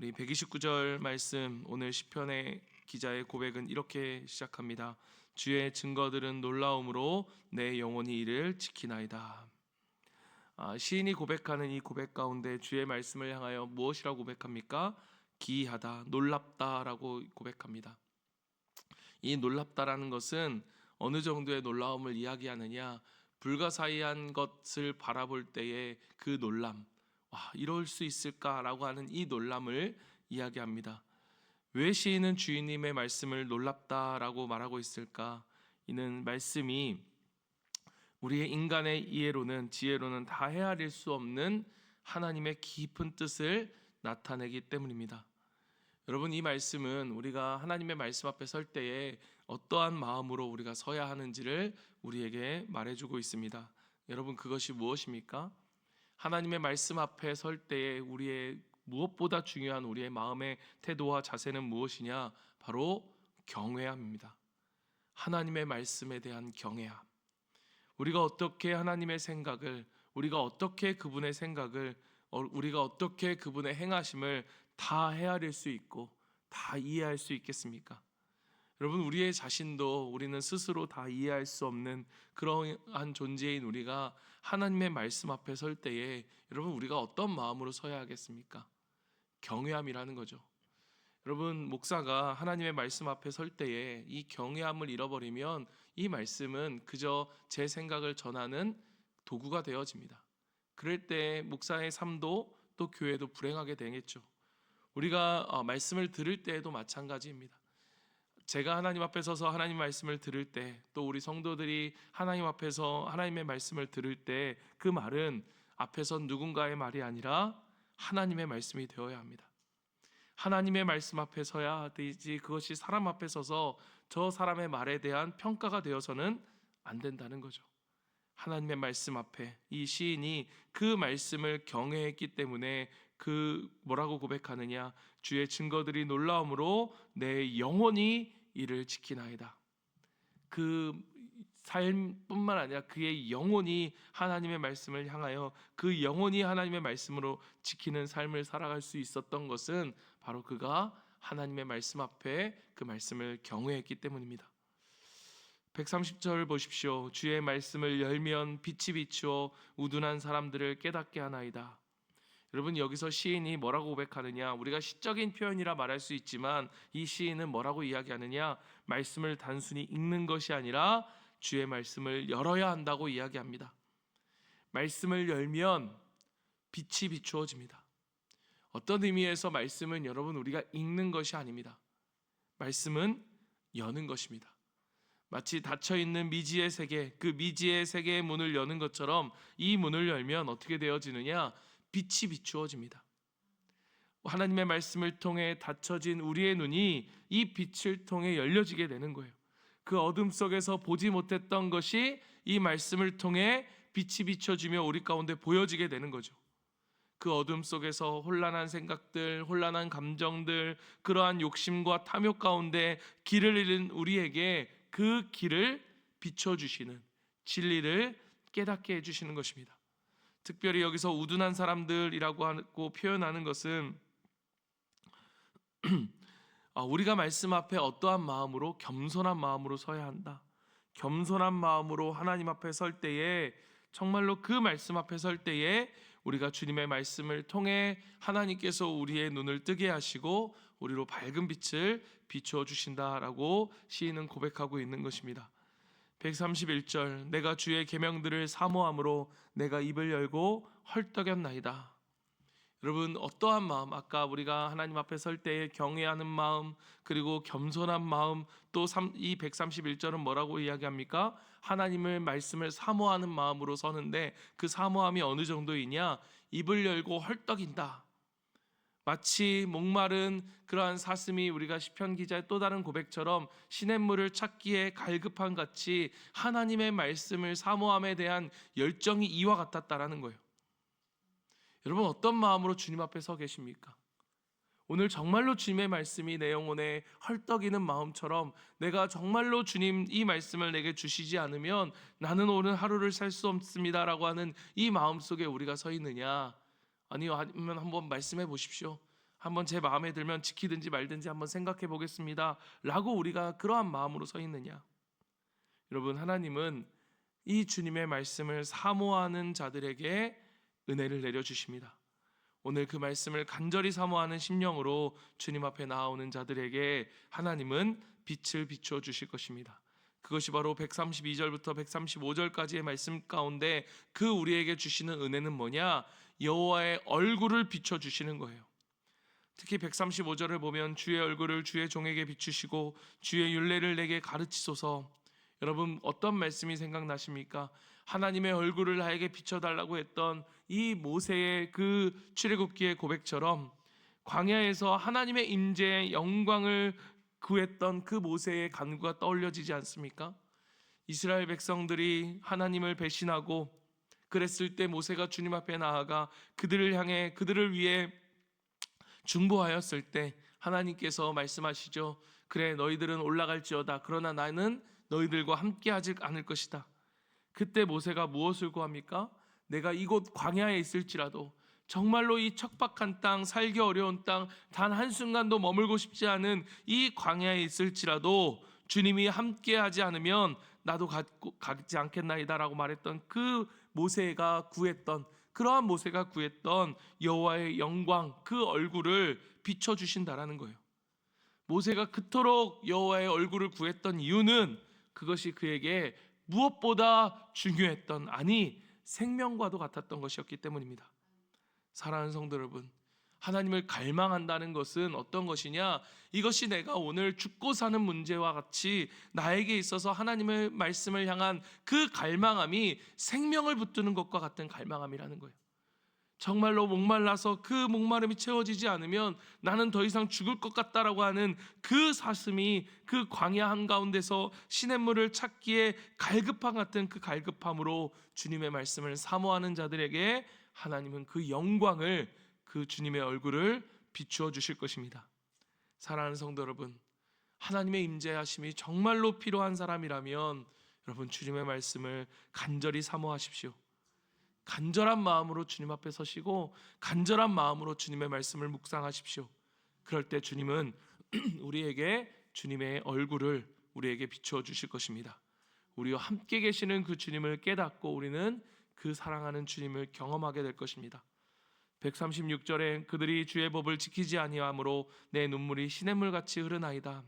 우리 129절 말씀, 오늘 시편의 기자의 고백은 이렇게 시작합니다. 주의 증거들은 놀라움으로 내 영혼이 이를 지키나이다. 시인이 고백하는 이 고백 가운데 주의 말씀을 향하여 무엇이라고 고백합니까? 기이하다, 놀랍다라고 고백합니다. 이 놀랍다라는 것은 어느 정도의 놀라움을 이야기하느냐, 불가사의한 것을 바라볼 때의 그 놀람, 이럴 수 있을까라고 하는 이 놀람을 이야기합니다. 왜 시인은 주인님의 말씀을 놀랍다라고 말하고 있을까? 이는 말씀이 우리의 인간의 이해로는, 지혜로는 다 헤아릴 수 없는 하나님의 깊은 뜻을 나타내기 때문입니다. 여러분, 이 말씀은 우리가 하나님의 말씀 앞에 설 때에 어떠한 마음으로 우리가 서야 하는지를 우리에게 말해주고 있습니다. 여러분, 그것이 무엇입니까? 하나님의 말씀 앞에 설 때에 우리의 무엇보다 중요한 우리의 마음의 태도와 자세는 무엇이냐? 바로 경외함입니다. 하나님의 말씀에 대한 경외함. 우리가 어떻게 하나님의 생각을, 우리가 어떻게 그분의 생각을, 우리가 어떻게 그분의 행하심을 다 헤아릴 수 있고 다 이해할 수 있겠습니까? 여러분, 우리의 자신도 우리는 스스로 다 이해할 수 없는 그러한 존재인 우리가 하나님의 말씀 앞에 설 때에 여러분, 우리가 어떤 마음으로 서야 하겠습니까? 경외함이라는 거죠. 여러분, 목사가 하나님의 말씀 앞에 설 때에 이 경외함을 잃어버리면 이 말씀은 그저 제 생각을 전하는 도구가 되어집니다. 그럴 때 목사의 삶도 또 교회도 불행하게 되겠죠. 우리가 말씀을 들을 때에도 마찬가지입니다. 제가 하나님 앞에 서서 하나님 말씀을 들을 때, 또 우리 성도들이 하나님 앞에서 하나님의 말씀을 들을 때 그 말은 앞에서 누군가의 말이 아니라 하나님의 말씀이 되어야 합니다. 하나님의 말씀 앞에 서야 되지, 그것이 사람 앞에 서서 저 사람의 말에 대한 평가가 되어서는 안 된다는 거죠. 하나님의 말씀 앞에 이 시인이 그 말씀을 경외했기 때문에 뭐라고 고백하느냐? 주의 증거들이 놀라움으로 내 영혼이 이를 지키나이다. 그 삶뿐만 아니라 그의 영혼이 하나님의 말씀을 향하여 그 영혼이 하나님의 말씀으로 지키는 삶을 살아갈 수 있었던 것은 바로 그가 하나님의 말씀 앞에 그 말씀을 경외했기 때문입니다. 130절 보십시오. 주의 말씀을 열면 빛이 비추어 우둔한 사람들을 깨닫게 하나이다. 여러분, 여기서 시인이 뭐라고 고백하느냐? 우리가 시적인 표현이라 말할 수 있지만 이 시인은 뭐라고 이야기하느냐? 말씀을 단순히 읽는 것이 아니라 주의 말씀을 열어야 한다고 이야기합니다. 말씀을 열면 빛이 비추어집니다. 어떤 의미에서 말씀은 여러분, 우리가 읽는 것이 아닙니다. 말씀은 여는 것입니다. 마치 닫혀있는 미지의 세계, 그 미지의 세계의 문을 여는 것처럼 이 문을 열면 어떻게 되어지느냐? 빛이 비추어집니다. 하나님의 말씀을 통해 닫혀진 우리의 눈이 이 빛을 통해 열려지게 되는 거예요. 그 어둠 속에서 보지 못했던 것이 이 말씀을 통해 빛이 비춰지며 우리 가운데 보여지게 되는 거죠. 그 어둠 속에서 혼란한 생각들, 혼란한 감정들, 그러한 욕심과 탐욕 가운데 길을 잃은 우리에게 그 길을 비춰주시는, 진리를 깨닫게 해주시는 것입니다. 특별히 여기서 우둔한 사람들이라고 하고 표현하는 것은 우리가 말씀 앞에 어떠한 마음으로, 겸손한 마음으로 서야 한다. 겸손한 마음으로 하나님 앞에 설 때에, 정말로 그 말씀 앞에 설 때에 우리가 주님의 말씀을 통해 하나님께서 우리의 눈을 뜨게 하시고 우리로 밝은 빛을 비추어 주신다라고 시인은 고백하고 있는 것입니다. 131절, 내가 주의 계명들을 사모함으로 내가 입을 열고 헐떡였나이다. 여러분, 어떠한 마음, 아까 우리가 하나님 앞에 설 때에 경외하는 마음, 그리고 겸손한 마음, 또 이 131절은 뭐라고 이야기합니까? 하나님의 말씀을 사모하는 마음으로 서는데 그 사모함이 어느 정도이냐? 입을 열고 헐떡인다. 마치 목마른 그러한 사슴이 우리가 시편 기자의 또 다른 고백처럼 시냇물을 찾기에 갈급한 같이 하나님의 말씀을 사모함에 대한 열정이 이와 같았다라는 거예요. 여러분, 어떤 마음으로 주님 앞에 서 계십니까? 오늘 정말로 주님의 말씀이 내 영혼에 헐떡이는 마음처럼, 내가 정말로 주님 이 말씀을 내게 주시지 않으면 나는 오늘 하루를 살 수 없습니다라고 하는 이 마음 속에 우리가 서 있느냐? 아니면 한번 말씀해 보십시오. 한번 제 마음에 들면 지키든지 말든지 한번 생각해 보겠습니다 라고 우리가 그러한 마음으로 서 있느냐? 여러분, 하나님은 이 주님의 말씀을 사모하는 자들에게 은혜를 내려주십니다. 오늘 그 말씀을 간절히 사모하는 심령으로 주님 앞에 나아오는 자들에게 하나님은 빛을 비추어 주실 것입니다. 그것이 바로 132절부터 135절까지의 말씀 가운데 그 우리에게 주시는 은혜는 뭐냐? 여호와의 얼굴을 비춰 주시는 거예요. 특히 135절을 보면 주의 얼굴을 주의 종에게 비추시고 주의 율례를 내게 가르치소서. 여러분, 어떤 말씀이 생각나십니까? 하나님의 얼굴을 나에게 비춰달라고 했던 이 모세의 그 출애굽기의 고백처럼 광야에서 하나님의 임재의 영광을 구했던 그 모세의 간구가 떠올려지지 않습니까? 이스라엘 백성들이 하나님을 배신하고 그랬을 때 모세가 주님 앞에 나아가 그들을 향해 그들을 위해 중보하였을 때 하나님께서 말씀하시죠. 그래, 너희들은 올라갈지어다. 그러나 나는 너희들과 함께하지 않을 것이다. 그때 모세가 무엇을 구합니까? 내가 이곳 광야에 있을지라도, 정말로 이 척박한 땅, 살기 어려운 땅, 단 한순간도 머물고 싶지 않은 이 광야에 있을지라도 주님이 함께하지 않으면 나도 가지 않겠나이다 라고 말했던 그 모세가 구했던, 그러한 모세가 구했던 여호와의 영광, 그 얼굴을 비춰주신다라는 거예요. 모세가 그토록 여호와의 얼굴을 구했던 이유는 그것이 그에게 무엇보다 중요했던, 아니 생명과도 같았던 것이었기 때문입니다. 사랑하는 성도 여러분, 하나님을 갈망한다는 것은 어떤 것이냐? 이것이 내가 오늘 죽고 사는 문제와 같이 나에게 있어서 하나님의 말씀을 향한 그 갈망함이 생명을 붙드는 것과 같은 갈망함이라는 거예요. 정말로 목말라서 그 목마름이 채워지지 않으면 나는 더 이상 죽을 것 같다라고 하는 그 사슴이 그 광야 한가운데서 시냇물을 찾기에 갈급함 같은 그 갈급함으로 주님의 말씀을 사모하는 자들에게 하나님은 그 영광을, 그 주님의 얼굴을 비추어 주실 것입니다. 사랑하는 성도 여러분, 하나님의 임재하심이 정말로 필요한 사람이라면 여러분, 주님의 말씀을 간절히 사모하십시오. 간절한 마음으로 주님 앞에 서시고 간절한 마음으로 주님의 말씀을 묵상하십시오. 그럴 때 주님은 우리에게 주님의 얼굴을 우리에게 비추어 주실 것입니다. 우리와 함께 계시는 그 주님을 깨닫고 우리는 그 사랑하는 주님을 경험하게 될 것입니다. 136절에 그들이 주의 법을 지키지 아니함으로 내 눈물이 시냇물같이 흐르나이다.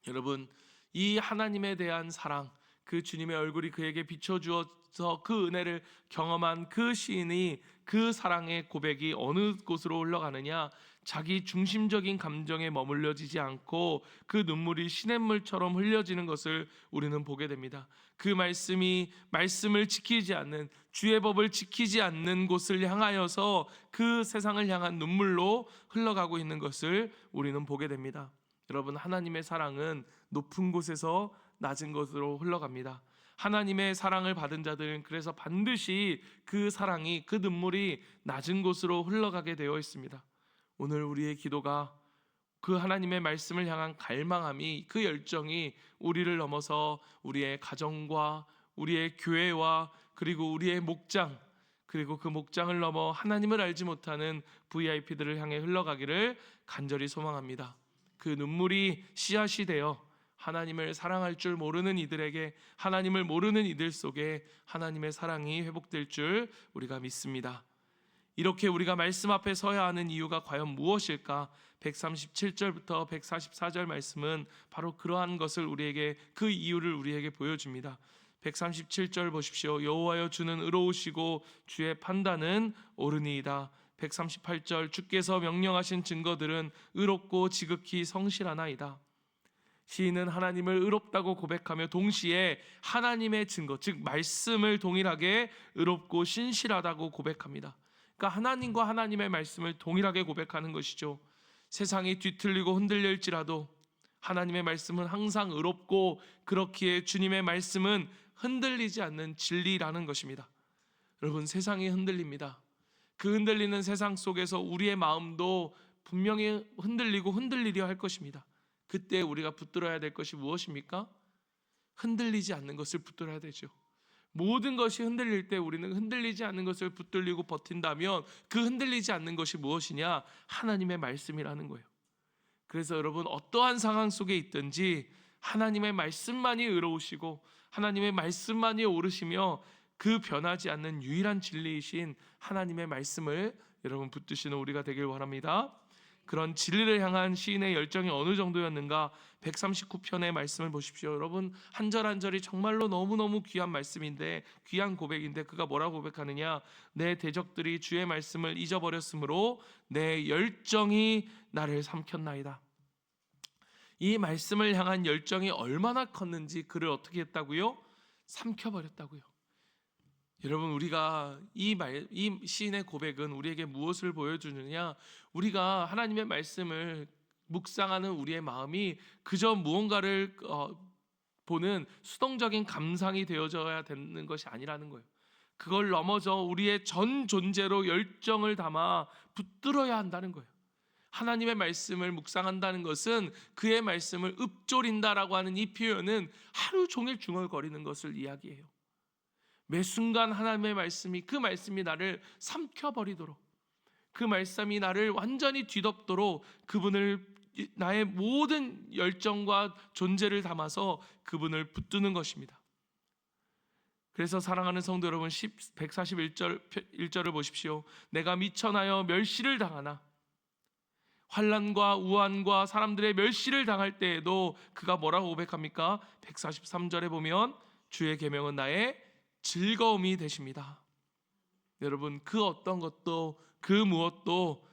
여러분, 이 하나님에 대한 사랑, 그 주님의 얼굴이 그에게 비춰주어서 그 은혜를 경험한 그 시인이 그 사랑의 고백이 어느 곳으로 흘러가느냐? 자기 중심적인 감정에 머물러지지 않고 그 눈물이 시냇물처럼 흘려지는 것을 우리는 보게 됩니다. 그 말씀을 지키지 않는, 주의 법을 지키지 않는 곳을 향하여서 그 세상을 향한 눈물로 흘러가고 있는 것을 우리는 보게 됩니다. 여러분, 하나님의 사랑은 높은 곳에서 낮은 곳으로 흘러갑니다. 하나님의 사랑을 받은 자들은 그래서 반드시 그 사랑이, 그 눈물이 낮은 곳으로 흘러가게 되어 있습니다. 오늘 우리의 기도가 그 하나님의 말씀을 향한 갈망함이, 그 열정이 우리를 넘어서 우리의 가정과 우리의 교회와 그리고 우리의 목장, 그리고 그 목장을 넘어 하나님을 알지 못하는 VIP들을 향해 흘러가기를 간절히 소망합니다. 그 눈물이 씨앗이 되어 하나님을 사랑할 줄 모르는 이들에게, 하나님을 모르는 이들 속에 하나님의 사랑이 회복될 줄 우리가 믿습니다. 이렇게 우리가 말씀 앞에 서야 하는 이유가 과연 무엇일까? 137절부터 144절 말씀은 바로 그러한 것을 우리에게, 그 이유를 우리에게 보여줍니다. 137절 보십시오. 여호와여, 주는 의로우시고 주의 판단은 옳으니이다. 138절, 주께서 명령하신 증거들은 의롭고 지극히 성실하나이다. 시인은 하나님을 의롭다고 고백하며 동시에 하나님의 증거, 즉 말씀을 동일하게 의롭고 신실하다고 고백합니다. 그러니까 하나님과 하나님의 말씀을 동일하게 고백하는 것이죠. 세상이 뒤틀리고 흔들릴지라도 하나님의 말씀은 항상 의롭고, 그렇기에 주님의 말씀은 흔들리지 않는 진리라는 것입니다. 여러분, 세상이 흔들립니다. 그 흔들리는 세상 속에서 우리의 마음도 분명히 흔들리고 흔들리려 할 것입니다. 그때 우리가 붙들어야 될 것이 무엇입니까? 흔들리지 않는 것을 붙들어야 되죠. 모든 것이 흔들릴 때 우리는 흔들리지 않는 것을 붙들리고 버틴다면 그 흔들리지 않는 것이 무엇이냐? 하나님의 말씀이라는 거예요. 그래서 여러분, 어떠한 상황 속에 있든지 하나님의 말씀만이 의로우시고 하나님의 말씀만이 옳으시며 그 변하지 않는 유일한 진리이신 하나님의 말씀을 여러분 붙드시는 우리가 되길 원합니다. 그런 진리를 향한 시인의 열정이 어느 정도였는가? 139편의 말씀을 보십시오. 여러분, 한 절 한 절이 정말로 너무너무 귀한 말씀인데, 귀한 고백인데, 그가 뭐라고 고백하느냐? 내 대적들이 주의 말씀을 잊어버렸으므로 내 열정이 나를 삼켰나이다. 이 말씀을 향한 열정이 얼마나 컸는지 그를 어떻게 했다고요? 삼켜버렸다고요. 여러분, 우리가 이 시인의 고백은 우리에게 무엇을 보여주느냐? 우리가 하나님의 말씀을 묵상하는 우리의 마음이 그저 무언가를 보는 수동적인 감상이 되어져야 되는 것이 아니라는 거예요. 그걸 넘어서 우리의 전 존재로 열정을 담아 붙들어야 한다는 거예요. 하나님의 말씀을 묵상한다는 것은 그의 말씀을 읊조린다라고 하는 이 표현은 하루 종일 중얼거리는 것을 이야기해요. 매 순간 하나님의 말씀이, 그 말씀이 나를 삼켜버리도록, 그 말씀이 나를 완전히 뒤덮도록 그분을, 나의 모든 열정과 존재를 담아서 그분을 붙드는 것입니다. 그래서 사랑하는 성도 여러분, 141절을 보십시오. 내가 미천하여 멸시를 당하나, 환난과 우환과 사람들의 멸시를 당할 때에도 그가 뭐라고 고백합니까? 143절에 보면 주의 계명은 나의 즐거움이 되십니다. 여러분, 그 어떤 것도 그 무엇도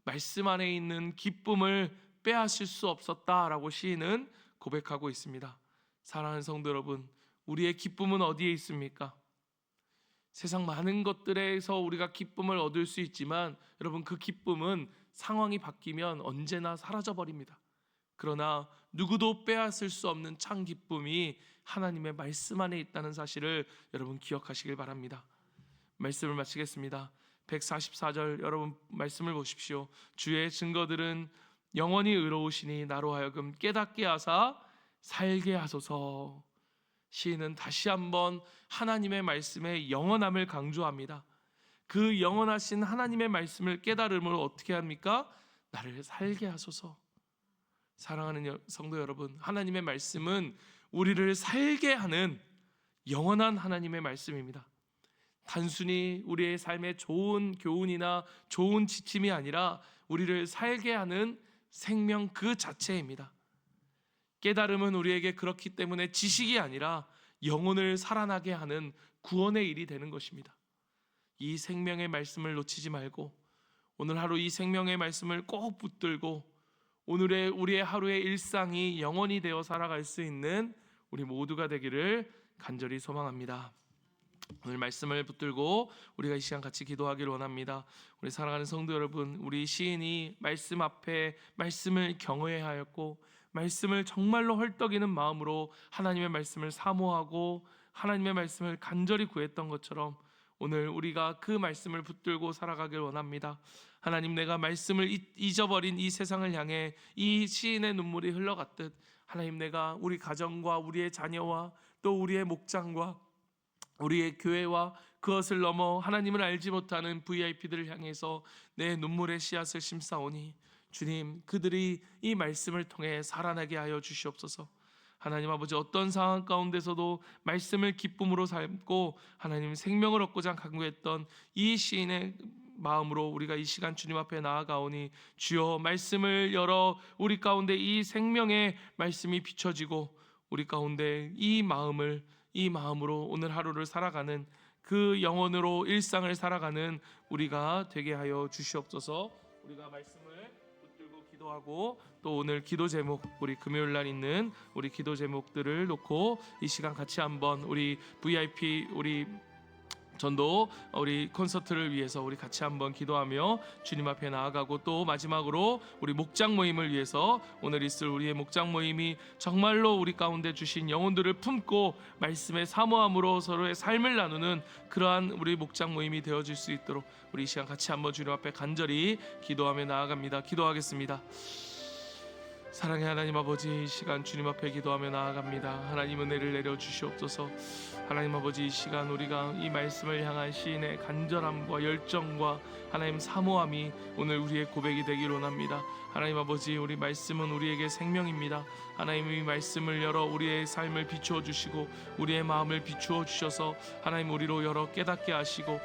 말씀 안에 있는 기쁨을 빼앗을 수 없었다라고 시인은 고백하고 있습니다. 사랑하는 성도 여러분, 우리의 기쁨은 어디에 있습니까? 세상 많은 것들에서 우리가 기쁨을 얻을 수 있지만 여러분, 그 기쁨은 상황이 바뀌면 언제나 사라져버립니다. 그러나 누구도 빼앗을 수 없는 참 기쁨이 하나님의 말씀 안에 있다는 사실을 여러분 기억하시길 바랍니다. 말씀을 마치겠습니다. 144절 여러분 말씀을 보십시오. 주의 증거들은 영원히 의로우시니 나로 하여금 깨닫게 하사 살게 하소서. 시인은 다시 한번 하나님의 말씀의 영원함을 강조합니다. 그 영원하신 하나님의 말씀을 깨달음으로 어떻게 합니까? 나를 살게 하소서. 사랑하는 성도 여러분, 하나님의 말씀은 우리를 살게 하는 영원한 하나님의 말씀입니다. 단순히 우리의 삶에 좋은 교훈이나 좋은 지침이 아니라 우리를 살게 하는 생명 그 자체입니다. 깨달음은 우리에게 그렇기 때문에 지식이 아니라 영혼을 살아나게 하는 구원의 일이 되는 것입니다. 이 생명의 말씀을 놓치지 말고 오늘 하루 이 생명의 말씀을 꼭 붙들고 우리의 하루의 일상이 영원히 되어 살아갈 수 있는 우리 모두가 되기를 간절히 소망합니다. 오늘 말씀을 붙들고 우리가 이 시간 같이 기도하기를 원합니다. 우리 사랑하는 성도 여러분, 우리 시인이 말씀 앞에 말씀을 경외하였고 말씀을 정말로 헐떡이는 마음으로 하나님의 말씀을 사모하고 하나님의 말씀을 간절히 구했던 것처럼 오늘 우리가 그 말씀을 붙들고 살아가길 원합니다. 하나님, 내가 말씀을 잊어버린 이 세상을 향해 이 시인의 눈물이 흘러갔듯 하나님, 내가 우리 가정과 우리의 자녀와 또 우리의 목장과 우리의 교회와 그것을 넘어 하나님을 알지 못하는 VIP들을 향해서 내 눈물의 씨앗을 심사오니 주님, 그들이 이 말씀을 통해 살아나게 하여 주시옵소서. 하나님 아버지, 어떤 상황 가운데서도 말씀을 기쁨으로 삶고 하나님 생명을 얻고자 강구했던 이 시인의 마음으로 우리가 이 시간 주님 앞에 나아가오니 주여, 말씀을 열어 우리 가운데 이 생명의 말씀이 비춰지고 우리 가운데 이 마음으로 오늘 하루를 살아가는 그 영혼으로 일상을 살아가는 우리가 되게 하여 주시옵소서. 우리가 말씀을 붙들고 기도하고 또 오늘 기도 제목, 우리 금요일 날 있는 우리 기도 제목들을 놓고 이 시간 같이 한번 우리 VIP 우리 전도 우리 콘서트를 위해서 우리 같이 한번 기도하며 주님 앞에 나아가고 또 마지막으로 우리 목장 모임을 위해서 오늘 있을 우리의 목장 모임이 정말로 우리 가운데 주신 영혼들을 품고 말씀의 사모함으로 서로의 삶을 나누는 그러한 우리 목장 모임이 되어질 수 있도록 우리 이 시간 같이 한번 주님 앞에 간절히 기도하며 나아갑니다. 기도하겠습니다. 사랑의 하나님 아버지, 이 시간 주님 앞에 기도하며 나아갑니다. 하나님 은혜를 내려 주시옵소서. 하나님 아버지, 이 시간 우리가 이 말씀을 향한 시인의 간절함과 열정과 하나님 사모함이 오늘 우리의 고백이 되기를 원합니다. 하나님 아버지, 우리 말씀은 우리에게 생명입니다. 하나님, 이 말씀을 열어 우리의 삶을 비추어 주시고 우리의 마음을 비추어 주셔서 하나님 우리로 열어 깨닫게 하시고